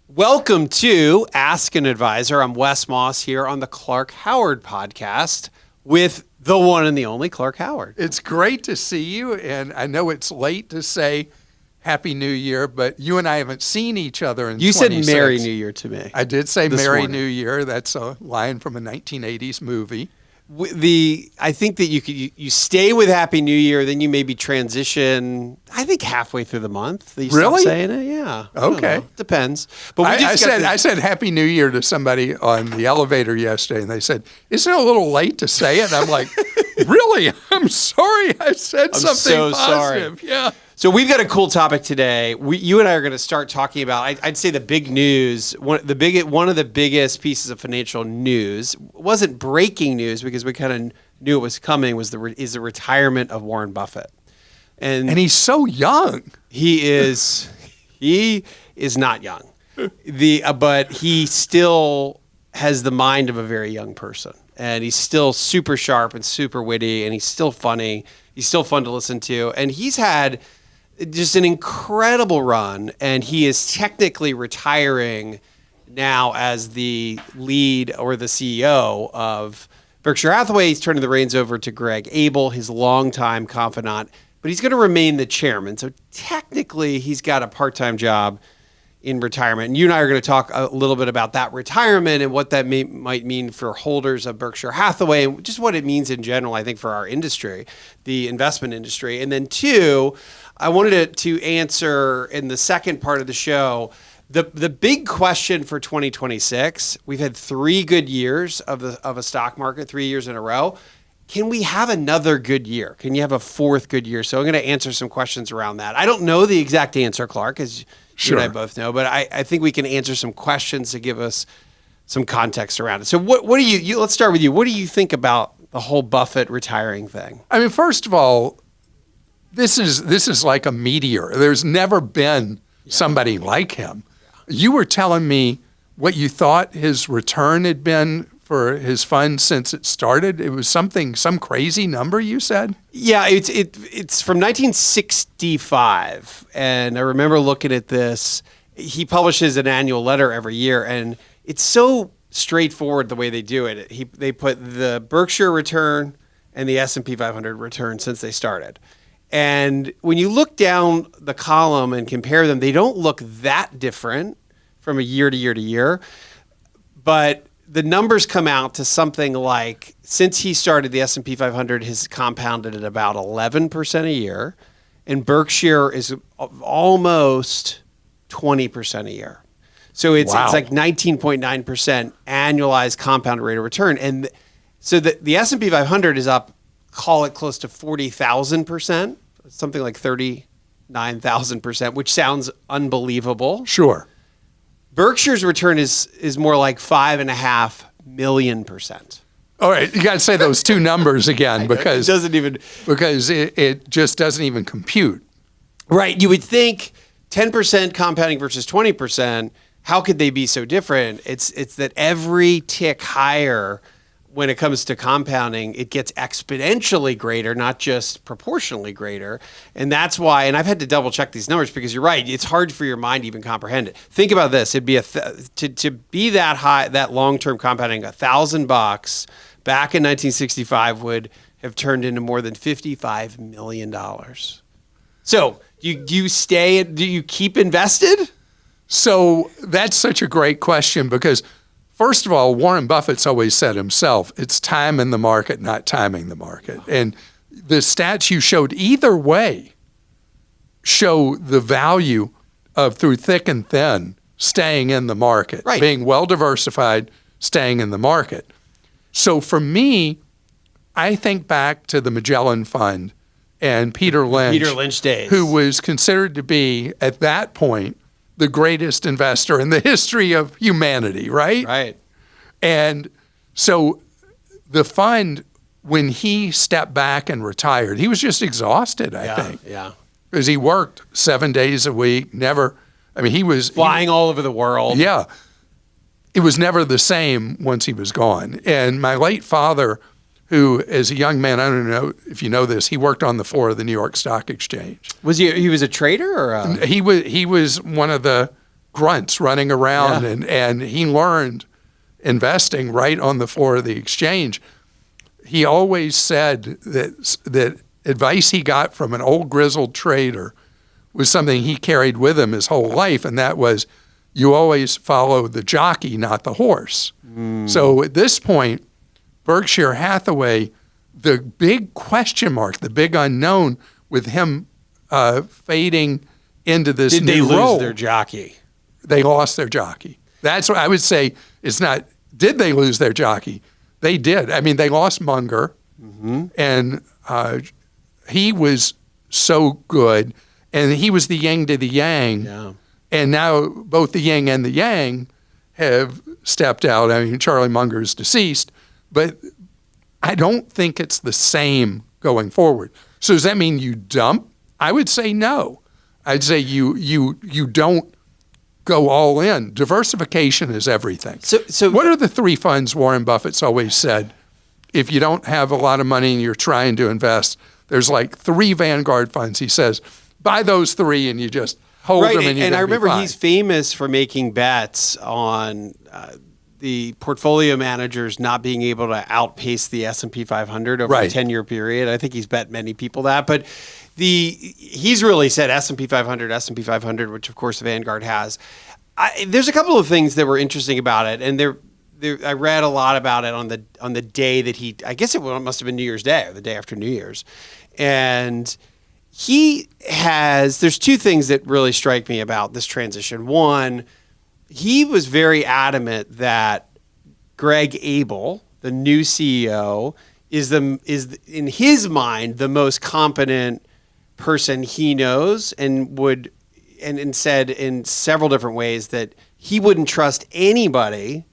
Welcome to Ask an Advisor. I'm Wes Moss here on the Clark Howard podcast with the one and the only Clark Howard. It's great to see you, and I know it's late to say Happy New Year, but you and I haven't seen each other in 26. You said Merry New Year to me. I did say Merry morning. New Year. That's a line from a 1980s movie. I think that you stay with Happy New Year, then you maybe transition. I think halfway through the month. You really? Stop saying it, yeah. Okay, depends. But I said Happy New Year to somebody on the elevator yesterday, and they said, "Isn't it a little late to say it?" And I'm like, "Really? I'm sorry. I said something positive." Sorry. Yeah. So we've got a cool topic today. You and I are going to start talking about, I'd say the big news, one of the biggest pieces of financial news, wasn't breaking news because we kind of knew it was coming, is the retirement of Warren Buffett. And he's so young. He is not young. But he still has the mind of a very young person. And he's still super sharp and super witty, and he's still funny. He's still fun to listen to. And he's had just an incredible run, and he is technically retiring now as the lead or the CEO of Berkshire Hathaway. He's turning the reins over to Greg Abel, his longtime confidant, but he's going to remain the chairman. So technically, he's got a part-time job in retirement. And you and I are going to talk a little bit about that retirement and what that might mean for holders of Berkshire Hathaway and just what it means in general, I think, for our industry, the investment industry. And then two, I wanted to answer in the second part of the show, the big question for 2026. We've had 3 good years of a stock market, 3 years in a row. Can we have another good year? Can you have a 4th good year? So I'm going to answer some questions around that. I don't know the exact answer, Clark, as you and I both know, but I think we can answer some questions to give us some context around it. So what do you let's start with you. What do you think about the whole Buffett retiring thing? I mean, first of all, this is like a meteor. There's never been somebody like him. You were telling me what you thought his return had been for his fund since it started. It was some crazy number you said? Yeah, it's from 1965, and I remember looking at this. He publishes an annual letter every year, and it's so straightforward the way they do it. They put the Berkshire return and the S&P 500 return since they started. And when you look down the column and compare them, they don't look that different from a year to year to year, but the numbers come out to something like, since he started the S&P 500, has compounded at about 11% a year, and Berkshire is almost 20% a year. So it's like 19.9% annualized compounded rate of return. And so the S&P 500 is up, call it close to 40,000%, something like 39,000%, which sounds unbelievable. Sure. Berkshire's return is more like 5.5 million%. All right, you got to say those two numbers again because it just doesn't even compute. Right. You would think 10% compounding versus 20%. How could they be so different? It's that every tick higher, when it comes to compounding, it gets exponentially greater, not just proportionally greater. And that's why, and I've had to double check these numbers because you're right, it's hard for your mind to even comprehend it. Think about this. It'd be to be that high, that long-term compounding, $1,000 back in 1965 would have turned into more than $55 million. So do you keep invested? So that's such a great question because first of all, Warren Buffett's always said himself, it's time in the market, not timing the market. And the stats you showed either way show the value of, through thick and thin, staying in the market, right. Being well-diversified, staying in the market. So for me, I think back to the Magellan Fund and Peter Lynch days, who was considered to be, at that point, the greatest investor in the history of humanity, right? Right. And so the fund, when he stepped back and retired, he was just exhausted, I think. Yeah. Because he worked 7 days a week, he was flying all over the world. Yeah. It was never the same once he was gone. And my late father, who as a young man, I don't know if you know this, he worked on the floor of the New York Stock Exchange. Was he was a trader or He was one of the grunts running around, and he learned investing right on the floor of the exchange. He always said that advice he got from an old grizzled trader was something he carried with him his whole life, and that was, you always follow the jockey, not the horse. So at this point, Berkshire Hathaway, the big question mark, the big unknown with him fading into this Did new they role. lose their jockey? They lost their jockey. That's what I would say. It's not, did they lose their jockey? They did. I mean, they lost Munger, and he was so good, and he was the yin to the yang. Yeah. And now both the yin and the yang have stepped out. I mean, Charlie Munger's deceased, but I don't think it's the same going forward. So does that mean you dump? I would say no. I'd say you don't go all in. Diversification is everything. So what are the three funds Warren Buffett's always said? If you don't have a lot of money and you're trying to invest, there's like 3 Vanguard funds. He says, buy those 3 and you just hold them and you're and I gonna be remember fine. he's famous for making bets on the portfolio managers not being able to outpace the S&P 500 over a 10-year period. I think he's bet many people that, but he's really said S&P 500, which of course Vanguard has. There's a couple of things that were interesting about it, and I read a lot about it on the day that I guess it must have been New Year's Day or the day after New Year's, and there's 2 things that really strike me about this transition. One, he was very adamant that Greg Abel, the new CEO, is in his mind the most competent person he knows, and said in several different ways that he wouldn't trust anybody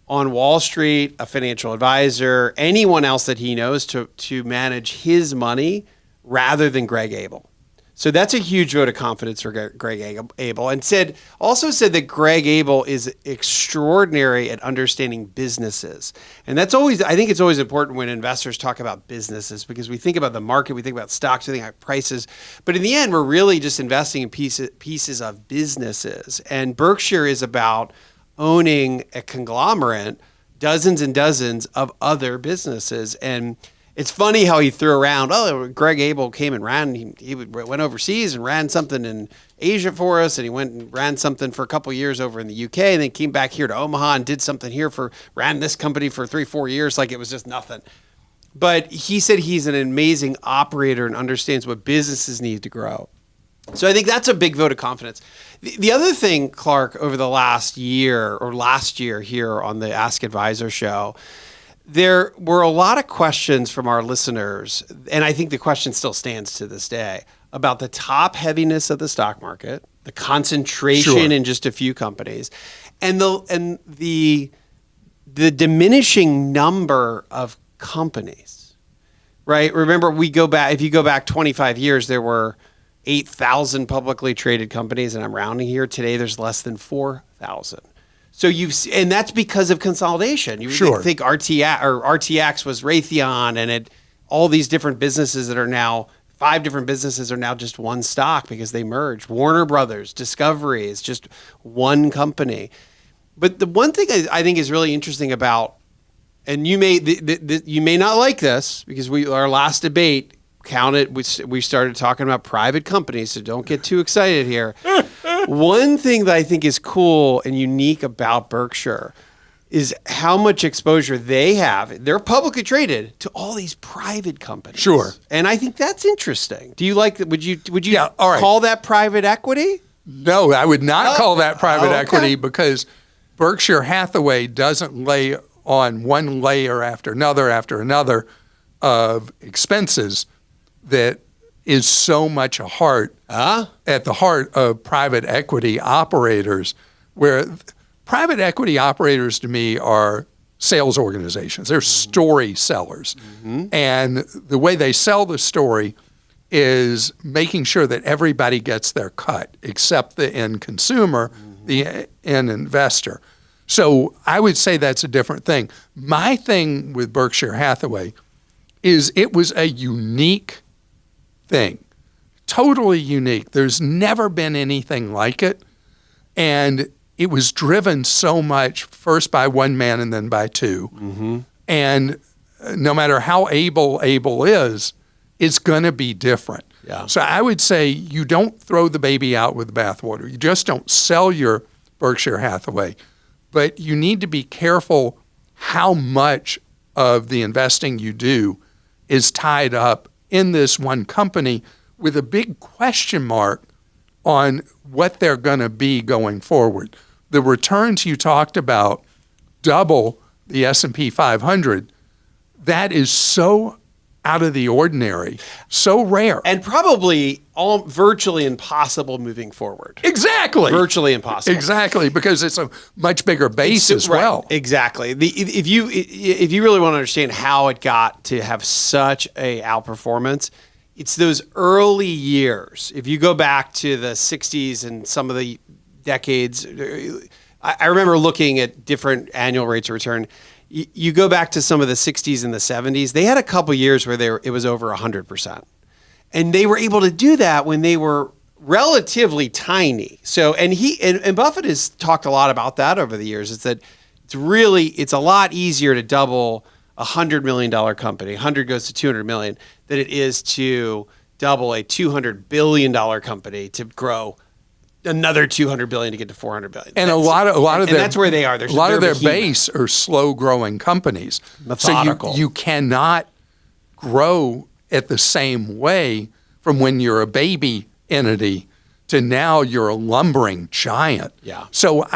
on Wall Street, a financial advisor, anyone else that he knows to manage his money rather than Greg Abel. So that's a huge vote of confidence for Greg Abel, and also said that Greg Abel is extraordinary at understanding businesses. And I think it's always important when investors talk about businesses, because we think about the market, we think about stocks, we think about prices, but in the end, we're really just investing in pieces of businesses. And Berkshire is about owning a conglomerate, dozens and dozens of other businesses. And it's funny how he threw around, Greg Abel came and ran, he went overseas and ran something in Asia for us, and he went and ran something for a couple of years over in the UK, and then came back here to Omaha and did something here ran this company for 3-4 years like it was just nothing. But he said he's an amazing operator and understands what businesses need to grow. So I think that's a big vote of confidence. The other thing, Clark, over the last year here on the Ask Advisor show, there were a lot of questions from our listeners, and I think the question still stands to this day, about the top heaviness of the stock market, the concentration in just a few companies, and the diminishing number of companies, right? Remember, if you go back 25 years, there were 8,000 publicly traded companies, and I'm rounding here. Today, there's less than 4,000. So and that's because of consolidation. You think RTX was Raytheon, and all these different businesses that are now 5 different businesses are now just one stock because they merged. Warner Brothers, Discovery is just one company. But the one thing I think is really interesting about, and you may not like this, because our last debate we started talking about private companies, so don't get too excited here. One thing that I think is cool and unique about Berkshire is how much exposure they have. They're publicly traded to all these private companies. Sure. And I think that's interesting. Do you like that? Would you all right. call that private equity? No, I would not call that private equity, because Berkshire Hathaway doesn't lay on one layer after another of expenses that is so much at the heart of private equity operators, where private equity operators to me are sales organizations. They're story sellers. And the way they sell the story is making sure that everybody gets their cut except the end consumer, the end investor. So I would say that's a different thing. My thing with Berkshire Hathaway is it was a unique thing, totally unique. There's never been anything like it. And it was driven so much first by one man and then by two. Mm-hmm. And no matter how able is, it's going to be different. Yeah. So I would say you don't throw the baby out with the bathwater. You just don't sell your Berkshire Hathaway. But you need to be careful how much of the investing you do is tied up in this one company with a big question mark on what they're going to be going forward. The returns you talked about, double the S&P 500, that is so out of the ordinary, so rare. And probably virtually impossible moving forward. Exactly. Virtually impossible. Exactly, because it's a much bigger base as right, well. Exactly. If you really want to understand how it got to have such a outperformance, it's those early years. If you go back to the 60s and some of the decades, I remember looking at different annual rates of return. You go back to some of the 60s and the 70s, they had a couple years where it was over 100%. And they were able to do that when they were relatively tiny. So, and Buffett has talked a lot about that over the years. It's that it's a lot easier to double $100 million company, 100 goes to 200 million, than it is to double a $200 billion company to grow another 200 billion to get to 400 billion. And a lot of their, that's where they are. A lot of their base are slow growing companies. Methodical. So you cannot grow at the same way from when you're a baby entity to now you're a lumbering giant. Yeah. So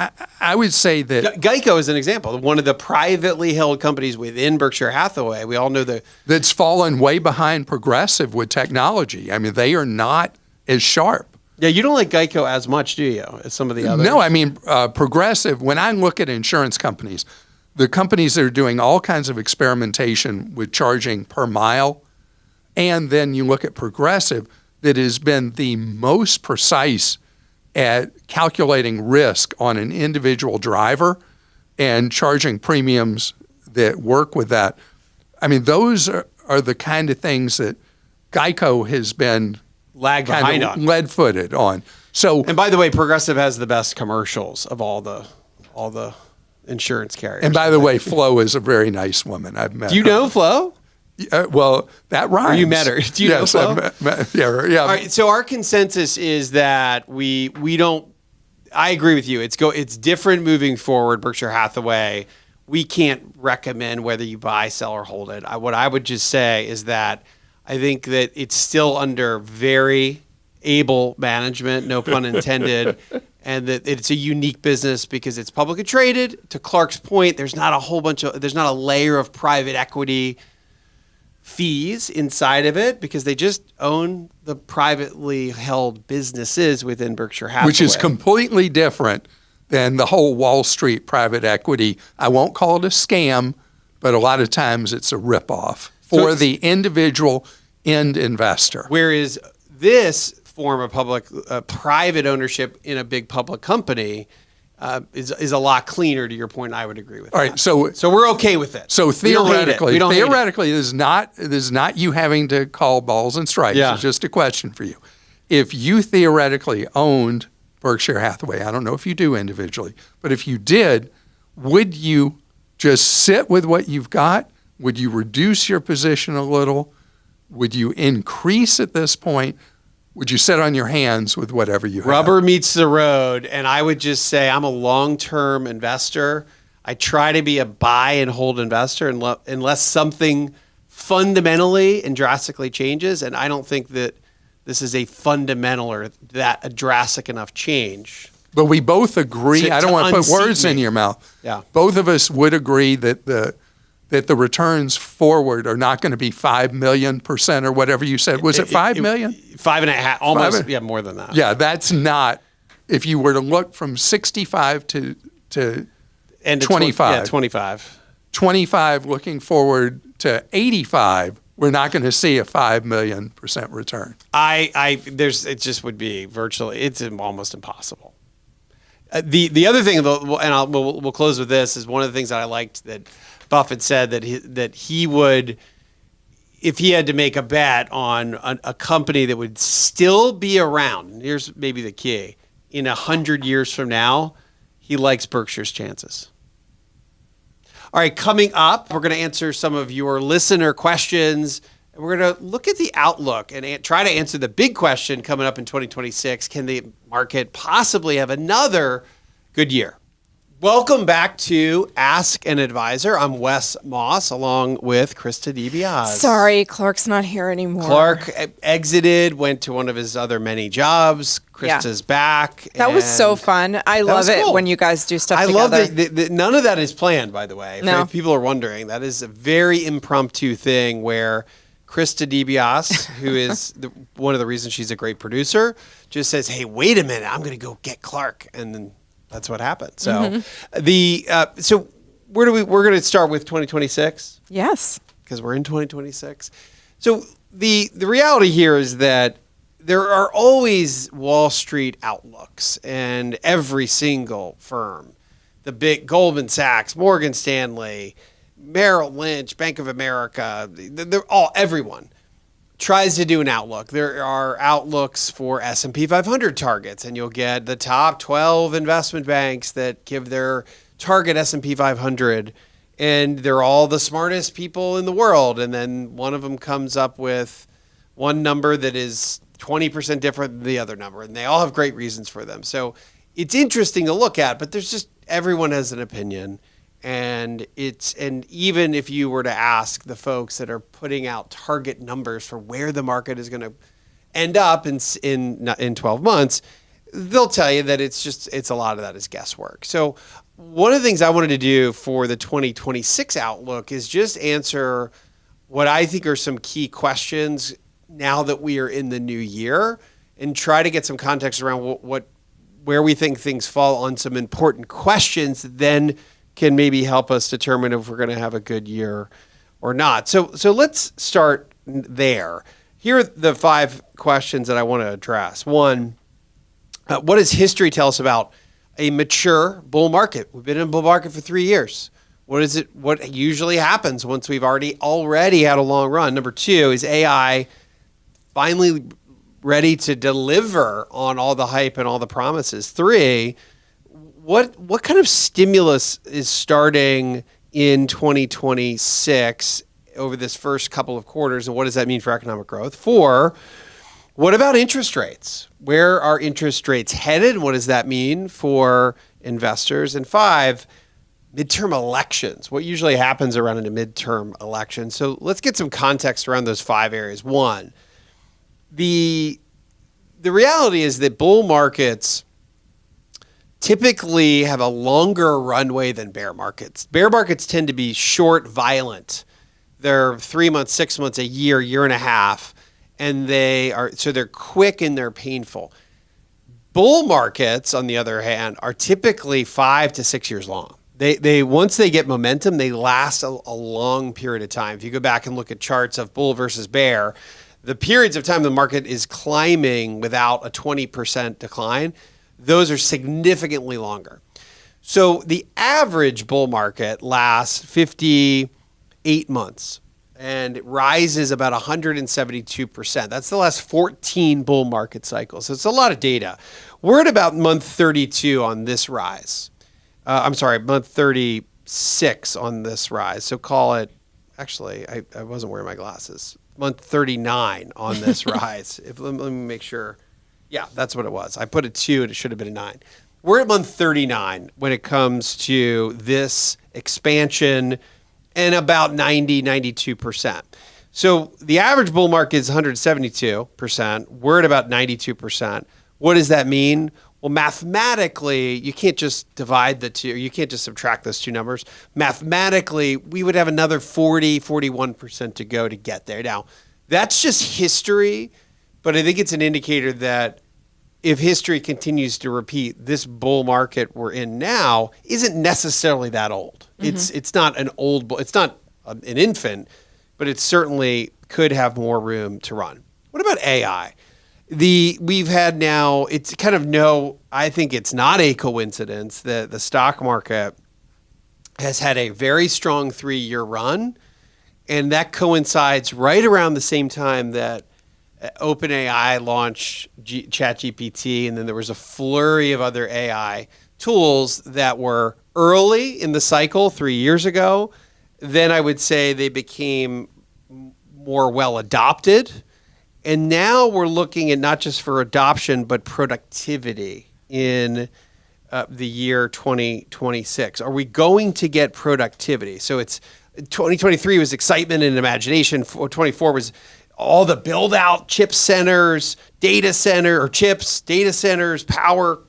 I would say that Geico is an example. One of the privately held companies within Berkshire Hathaway. We all know that's fallen way behind Progressive with technology. I mean, they are not as sharp. Yeah, you don't like Geico as much, do you, as some of the others? No, I mean, Progressive, when I look at insurance companies, the companies that are doing all kinds of experimentation with charging per mile, and then you look at Progressive, that has been the most precise at calculating risk on an individual driver and charging premiums that work with that. I mean, those are the kind of things that Geico has been lag behind on, lead-footed on. So, and by the way, Progressive has the best commercials of all the insurance carriers. And by the way, Flo is a very nice woman. I've met. Do you know Flo? Well, that rhymes. Or you met her. Do you know Flo? Yeah. All right. So our consensus is that we don't. I agree with you. It's different moving forward. Berkshire Hathaway. We can't recommend whether you buy, sell, or hold it. What I would just say is that I think that it's still under very able management, no pun intended, and that it's a unique business because it's publicly traded. To Clark's point, there's not a layer of private equity fees inside of it because they just own the privately held businesses within Berkshire Hathaway. Which is completely different than the whole Wall Street private equity. I won't call it a scam, but a lot of times it's a ripoff for the individual end investor. Whereas this form of private ownership in a big public company is a lot cleaner. To your point, I would agree with. All right, so we're okay with it. So theoretically, we don't it is not you having to call balls and strikes. Yeah. It's just a question for you. If you theoretically owned Berkshire Hathaway, I don't know if you do individually, but if you did, would you just sit with what you've got? Would you reduce your position a little? Would you increase at this point? Would you sit on your hands with whatever you have? Rubber meets the road, and I would just say I'm a long-term investor. I try to be a buy and hold investor unless something fundamentally and drastically changes, and I don't think that this is a fundamental or that a drastic enough change. But we both agree. I don't want to put words in your mouth. Yeah. Both of us would agree that the returns forward are not going to be 5 million% or whatever you said. Was it 5 million? 5.5, almost. Yeah, more than that. Yeah, that's not. If you were to look from 65 to 25. Yeah, 25. 25 looking forward to 85. We're not going to see a 5 million% return. It just would be it's almost impossible. The other thing, and we'll close with this, is one of the things that I liked that Buffett said that he would, if he had to make a bet on a company that would still be around, here's maybe the key, in 100 years from now, he likes Berkshire's chances. All right, coming up, we're going to answer some of your listener questions. And we're going to look at the outlook and try to answer the big question coming up in 2026. Can the market possibly have another good year? Welcome back to Ask an Advisor. I'm Wes Moss, along with Krista DiBiase. Sorry, Clark's not here anymore. Clark exited, went to one of his other many jobs. Krista's back. That was so fun. I love it cool. When you guys do stuff together. I love that. None of that is planned, by the way. No. If people are wondering, that is a very impromptu thing where Krista DiBiase, who is one of the reasons she's a great producer, just says, hey, wait a minute, I'm going to go get Clark. And then that's what happened. So so we're going to start with 2026. Yes. Because we're in 2026. So the reality here is that there are always Wall Street outlooks, and every single firm, the big Goldman Sachs, Morgan Stanley, Merrill Lynch, Bank of America, everyone tries to do an outlook. There are outlooks for S&P 500 targets, and you'll get the top 12 investment banks that give their target S&P 500, and they're all the smartest people in the world. And then one of them comes up with one number that is 20% different than the other number, and they all have great reasons for them. So it's interesting to look at, but there's just, everyone has an opinion. And even if you were to ask the folks that are putting out target numbers for where the market is going to end up in 12 months, they'll tell you that it's a lot of that is guesswork. So one of the things I wanted to do for the 2026 outlook is just answer what I think are some key questions now that we are in the new year, and try to get some context around where we think things fall on some important questions that then can maybe help us determine if we're going to have a good year or not. So let's start there. Here are the 5 questions that I want to address. One, what does history tell us about a mature bull market? We've been in a bull market for 3 years. What usually happens once we've already had a long run? Number 2, is AI finally ready to deliver on all the hype and all the promises? 3, what kind of stimulus is starting in 2026 over this first couple of quarters, and what does that mean for economic growth? 4, what about interest rates? Where are interest rates headed, and what does that mean for investors? And 5, midterm elections. What usually happens around a midterm election? So let's get some context around those 5 areas. 1, the reality is that bull markets typically have a longer runway than bear markets. Bear markets tend to be short, violent. They're 3 months, 6 months, a year and a half, and they're quick and they're painful. Bull markets, on the other hand, are typically 5 to 6 years long. They once they get momentum, they last a long period of time. If you go back and look at charts of bull versus bear, the periods of time the market is climbing without a 20% decline, those are significantly longer. So the average bull market lasts 58 months and it rises about 172%. That's the last 14 bull market cycles. So it's a lot of data. We're at about month 32 on this rise. Month 36 on this rise. So call it, actually, I wasn't wearing my glasses. Month 39 on this rise. Let me make sure. Yeah, that's what it was. I put a 2 and it should have been a 9. We're at month 39 when it comes to this expansion, and about 92%. So the average bull market is 172%. We're at about 92%. What does that mean? Well, mathematically, you can't just divide the two, you can't just subtract those two numbers. Mathematically, we would have another 41% to go to get there. Now, that's just history, but I think it's an indicator that if history continues to repeat, this bull market we're in now isn't necessarily that old. Mm-hmm. It's not an old bull, it's not an infant, but it certainly could have more room to run. What about AI? We've had now, it's kind of I think it's not a coincidence that the stock market has had a very strong 3-year run, and that coincides right around the same time that OpenAI launched ChatGPT, and then there was a flurry of other AI tools that were early in the cycle 3 years ago. Then I would say they became more well adopted. And now we're looking at not just for adoption, but productivity in the year 2026. Are we going to get productivity? So it's 2023 was excitement and imagination. 24 was all the build out chip centers, data centers, power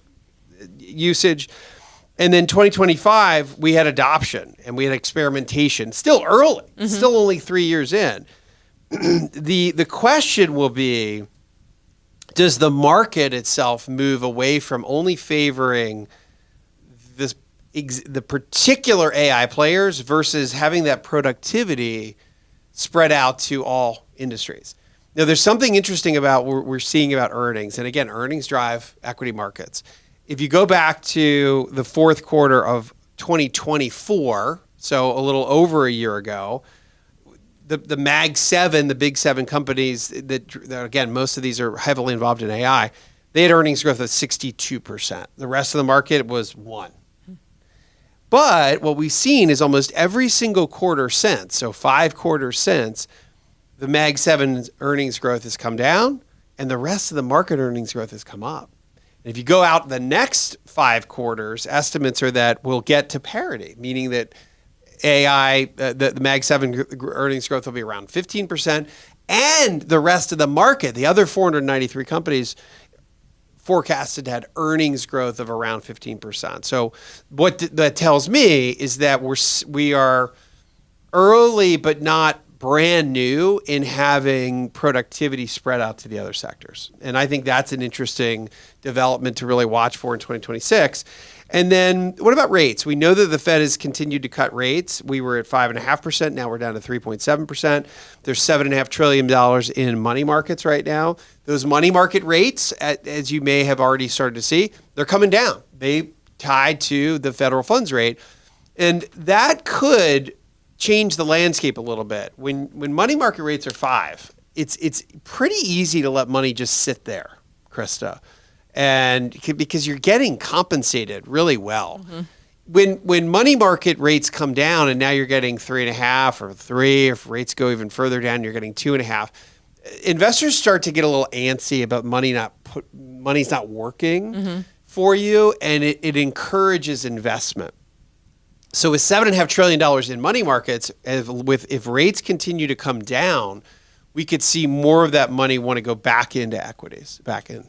usage. And then 2025, we had adoption and we had experimentation. Still early, still only 3 years in. The question will be, does the market itself move away from only favoring the particular AI players versus having that productivity spread out to all industries? Now, there's something interesting about what we're seeing about earnings. And again, earnings drive equity markets. If you go back to the fourth quarter of 2024, so a little over a year ago, the Mag 7, the big 7 companies that again, most of these are heavily involved in AI, they had earnings growth of 62%. The rest of the market was 1%. But what we've seen is almost every single quarter since, so 5 quarters since, the Mag 7 earnings growth has come down and the rest of the market earnings growth has come up. And if you go out the next 5 quarters, estimates are that we'll get to parity, meaning that AI, the Mag 7 earnings growth will be around 15%, and the rest of the market, the other 493 companies, forecasted had earnings growth of around 15%. So what that tells me is that we are early but not brand new in having productivity spread out to the other sectors. And I think that's an interesting development to really watch for in 2026. And then what about rates? We know that the Fed has continued to cut rates. We were at 5.5%. Now we're down to 3.7%. There's $7.5 trillion in money markets right now. Those money market rates, as you may have already started to see, they're coming down. They tied to the federal funds rate. And that could change the landscape a little bit. When money market rates are 5, it's pretty easy to let money just sit there, Krista. And because you're getting compensated really well. When money market rates come down and now you're getting 3.5 or 3, if rates go even further down, you're getting 2.5. Investors start to get a little antsy about money's not working for you, and it encourages investment. So with $7.5 trillion in money markets, if rates continue to come down, we could see more of that money want to go back into equities, back in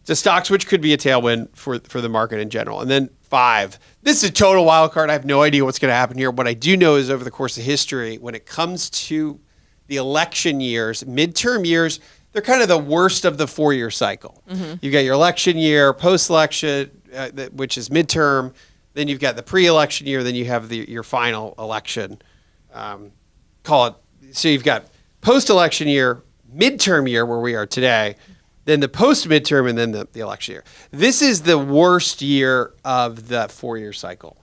to stocks, which could be a tailwind for the market in general. And then 5, this is a total wild card. I have no idea what's going to happen here. What I do know is over the course of history, when it comes to the election years, midterm years, they're kind of the worst of the 4-year cycle. You've got your election year, post-election, which is midterm. Then you've got the pre-election year. Then you have your final election. Call it. So you've got post-election year, midterm year, where we are today, then the post-midterm, and then the election year. This is the worst year of the 4-year cycle.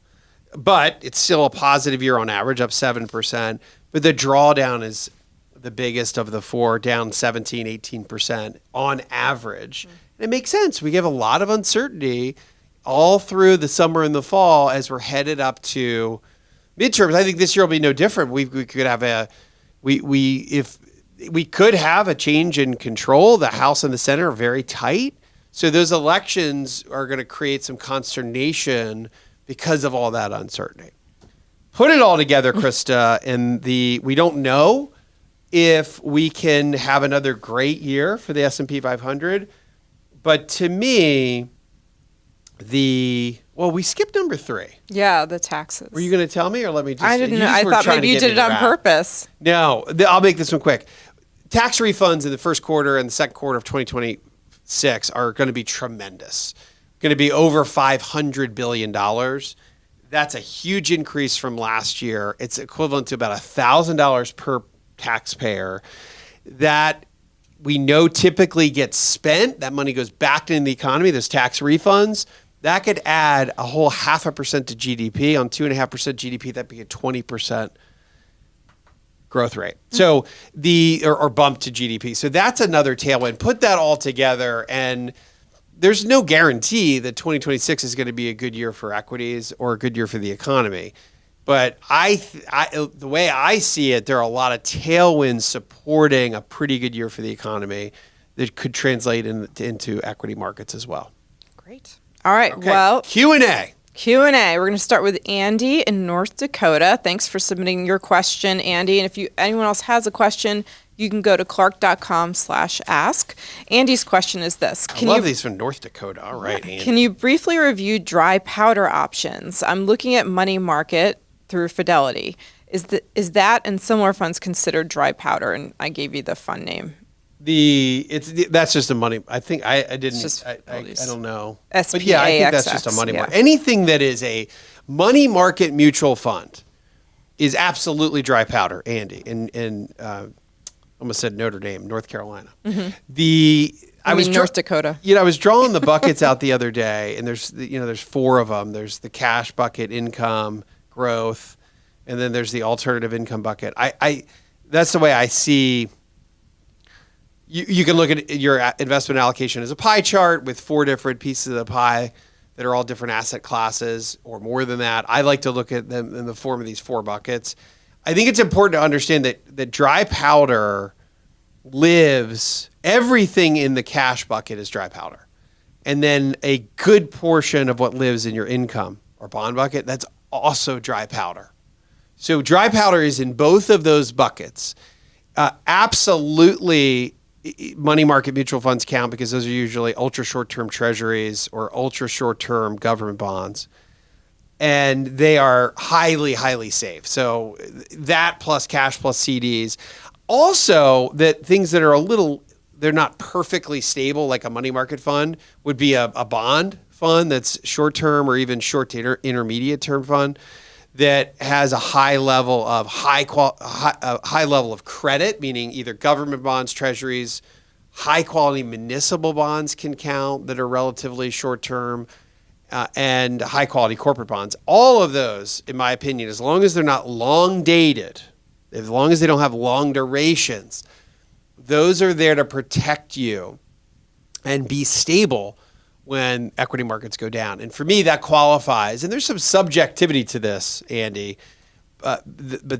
But it's still a positive year on average, up 7%. But the drawdown is the biggest of the 4, down 17, 18% on average. And it makes sense. We have a lot of uncertainty all through the summer and the fall as we're headed up to midterms. I think this year will be no different. We could have we could have a change in control. The House and the Senate are very tight. So those elections are going to create some consternation because of all that uncertainty. Put it all together, Krista, and we don't know if we can have another great year for the S&P 500. But to me, we skipped number 3. Yeah, the taxes. Were you going to tell me, or let me just? I didn't know. I thought maybe you did it on purpose. No, I'll make this one quick. Tax refunds in the first quarter and the second quarter of 2026 are going to be tremendous. Going to be over $500 billion. That's a huge increase from last year. It's equivalent to about $1,000 per taxpayer. That we know typically gets spent. That money goes back into the economy. Those tax refunds. That could add a whole 0.5% to GDP. On 2.5% GDP, that'd be a 20% growth rate. So or bump to GDP. So that's another tailwind. Put that all together, and there's no guarantee that 2026 is going to be a good year for equities or a good year for the economy. But the way I see it, there are a lot of tailwinds supporting a pretty good year for the economy that could translate into equity markets as well. Great. All right. Okay. Well, Q&A. We're going to start with Andy in North Dakota. Thanks for submitting your question, Andy. And if anyone else has a question, you can go to clark.com/ask. Andy's question is this. I love these from North Dakota. All right, Andy. Can you briefly review dry powder options? I'm looking at money market through Fidelity. Is that and similar funds considered dry powder? And I gave you the fund name. That's just a money. I think I didn't. I don't know. SPAXX, but yeah, I think that's just a money market. yeah. Anything that is a money market mutual fund is absolutely dry powder, Andy. In almost said Notre Dame, North Carolina. Mm-hmm. North Dakota. I was drawing the buckets out the other day, and there's 4 of them. There's the cash bucket, income, growth, and then there's the alternative income bucket. That's the way I see. You can look at your investment allocation as a pie chart with 4 different pieces of the pie that are all different asset classes or more than that. I like to look at them in the form of these 4 buckets. I think it's important to understand that dry powder lives, everything in the cash bucket is dry powder. And then a good portion of what lives in your income or bond bucket, that's also dry powder. So dry powder is in both of those buckets. Absolutely, money market mutual funds count because those are usually ultra short-term treasuries or ultra short-term government bonds. And they are highly, highly safe. So that plus cash plus CDs. Also, that things that are they're not perfectly stable like a money market fund would be a bond fund that's short-term or even short to intermediate term fund that has a high level of high level of credit, meaning either government bonds, treasuries, high quality municipal bonds can count that are relatively short term, and high quality corporate bonds. All of those, in my opinion, as long as they're not long dated, as long as they don't have long durations, those are there to protect you and be stable when equity markets go down. And for me, that qualifies. And there's some subjectivity to this, Andy, but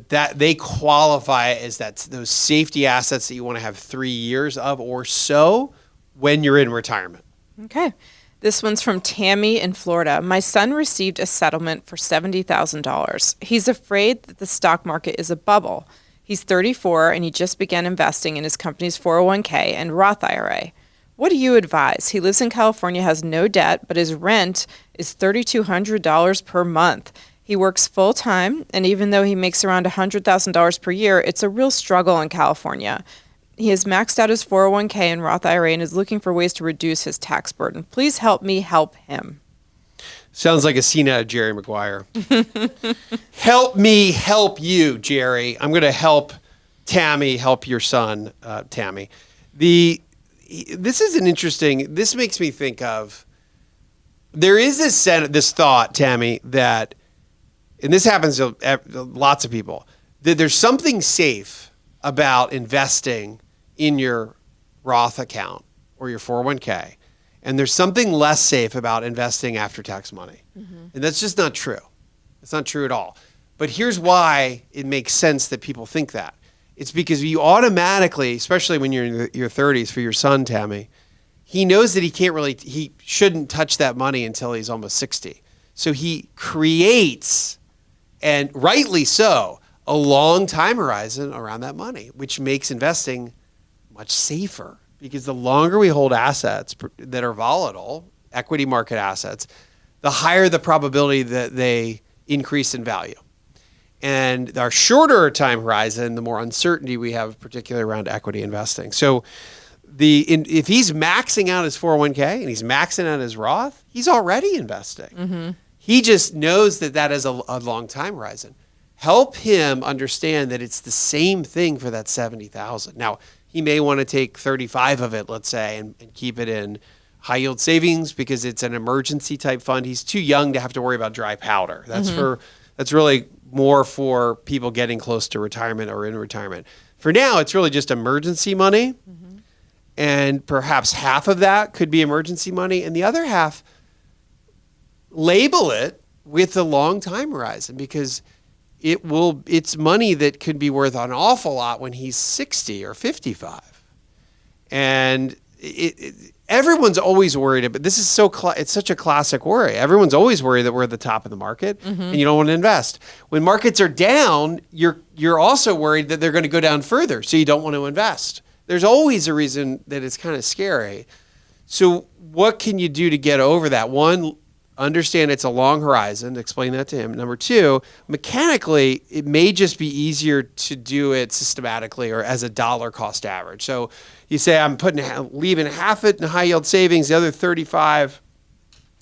that they qualify as those safety assets that you want to have 3 years of or so when you're in retirement. Okay. This one's from Tammy in Florida. My son received a settlement for $70,000. He's afraid that the stock market is a bubble. He's 34 and he just began investing in his company's 401k and Roth IRA. What do you advise? He lives in California, has no debt, but his rent is $3,200 per month. He works full time, and even though he makes around $100,000 per year, it's a real struggle in California. He has maxed out his 401k and Roth IRA and is looking for ways to reduce his tax burden. Please help me help him. Sounds like a scene out of Jerry Maguire. Help me help you, Jerry. I'm going to help Tammy help your son, Tammy. This makes me think of, there is this thought, Tammy, that, and this happens to lots of people, that there's something safe about investing in your Roth account or your 401k. And there's something less safe about investing after-tax money. Mm-hmm. And that's just not true. It's not true at all. But here's why it makes sense that people think that. It's because you automatically, especially when you're in your 30s for your son, Tammy, he knows that he shouldn't touch that money until he's almost 60. So he creates, and rightly so, a long time horizon around that money, which makes investing much safer. Because the longer we hold assets that are volatile, equity market assets, the higher the probability that they increase in value. And our shorter time horizon, the more uncertainty we have, particularly around equity investing. So if he's maxing out his 401k and he's maxing out his Roth, he's already investing. Mm-hmm. He just knows that is a long time horizon. Help him understand that it's the same thing for that $70,000. Now, he may want to take 35 of it, let's say, and keep it in high yield savings because it's an emergency type fund. He's too young to have to worry about dry powder. That's really more for people getting close to retirement or in retirement. For now, it's really just emergency money. And perhaps half of that could be emergency money. And the other half, label it with a long time horizon, because it's money that could be worth an awful lot when he's 60 or 55. And everyone's always worried, but this is it's such a classic worry. Everyone's always worried that we're at the top of the market and you don't want to invest. When markets are down, you're also worried that they're going to go down further, so you don't want to invest. There's always a reason that it's kind of scary. So what can you do to get over that? One, understand it's a long horizon. Explain that to him. Number two, mechanically, it may just be easier to do it systematically or as a dollar cost average. So you say, I'm leaving half it in high yield savings, the other 35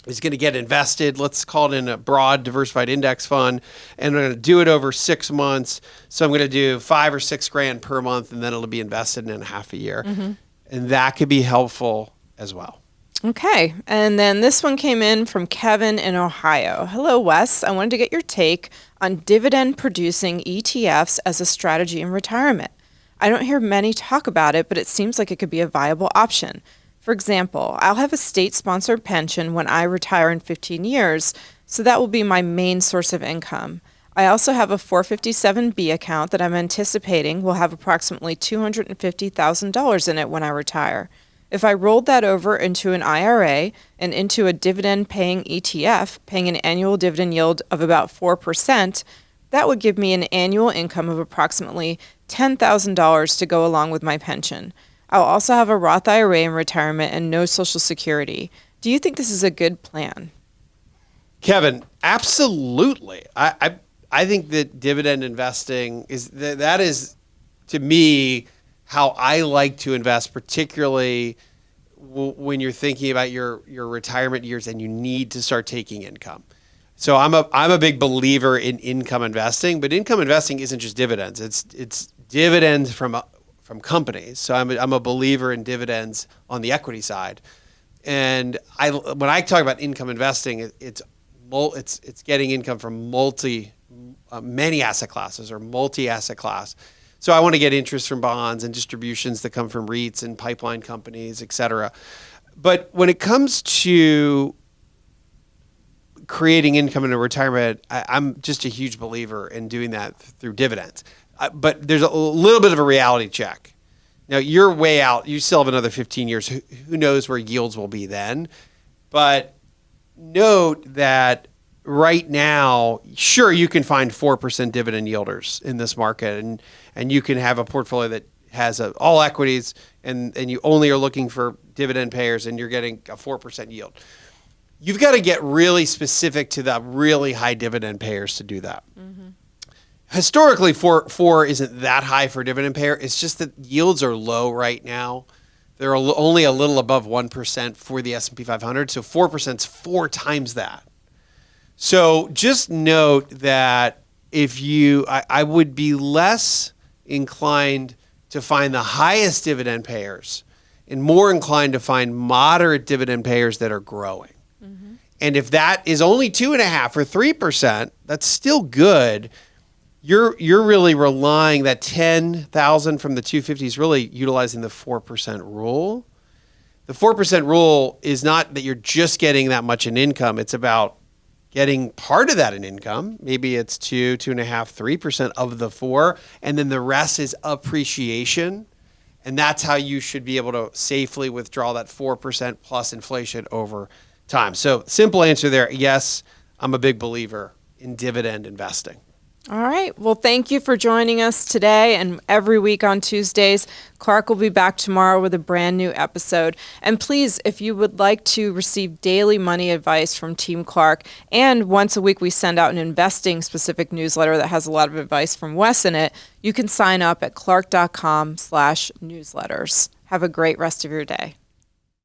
is going to get invested. Let's call it in a broad diversified index fund. And I'm going to do it over 6 months. So I'm going to do $5 or $6 grand per month, and then it'll be invested in half a year. And that could be helpful as well. Okay. And then this one came in from Kevin in Ohio. Hello, Wes. I wanted to get your take on dividend-producing ETFs as a strategy in retirement. I don't hear many talk about it, but it seems like it could be a viable option. For example, I'll have a state-sponsored pension when I retire in 15 years, so that will be my main source of income. I also have a 457B account that I'm anticipating will have approximately $250,000 in it when I retire. If I rolled that over into an IRA and into a dividend-paying ETF, paying an annual dividend yield of about 4%, that would give me an annual income of approximately $10,000 to go along with my pension. I'll also have a Roth IRA in retirement and no Social Security. Do you think this is a good plan? Kevin, absolutely. I think that dividend investing that is, to me, how I like to invest, particularly when you're thinking about your retirement years and you need to start taking income. So I'm a big believer in income investing, but income investing isn't just dividends. It's dividends from companies. So I'm a believer in dividends on the equity side. And when I talk about income investing, it's getting income from many asset classes or multi-asset class. So I want to get interest from bonds and distributions that come from REITs and pipeline companies, et cetera. But when it comes to creating income in a retirement, I'm just a huge believer in doing that through dividends. But there's a little bit of a reality check. Now, you're way out. You still have another 15 years. Who knows where yields will be then? But note that right now, sure, you can find 4% dividend yielders in this market, and you can have a portfolio that has all equities, and you only are looking for dividend payers, and you're getting a 4% yield. You've got to get really specific to the really high dividend payers to do that. Historically, four isn't that high for dividend payer. It's just that yields are low right now. They're only a little above 1% for the S&P 500, so 4% is 4 times that. So just note that I would be less inclined to find the highest dividend payers and more inclined to find moderate dividend payers that are growing. And if that is only 2.5% or 3%, that's still good. You're really relying that 10,000 from the 250 is really utilizing the 4% rule. The 4% rule is not that you're just getting that much in income. It's about getting part of that in income. Maybe it's 2.5%, 3% of the 4%, and then the rest is appreciation. And that's how you should be able to safely withdraw that 4% plus inflation over time. So simple answer there, yes, I'm a big believer in dividend investing. All right. Well, thank you for joining us today and every week on Tuesdays. Clark will be back tomorrow with a brand new episode. And please, if you would like to receive daily money advice from Team Clark, and once a week we send out an investing specific newsletter that has a lot of advice from Wes in it, you can sign up at clark.com/newsletters. Have a great rest of your day.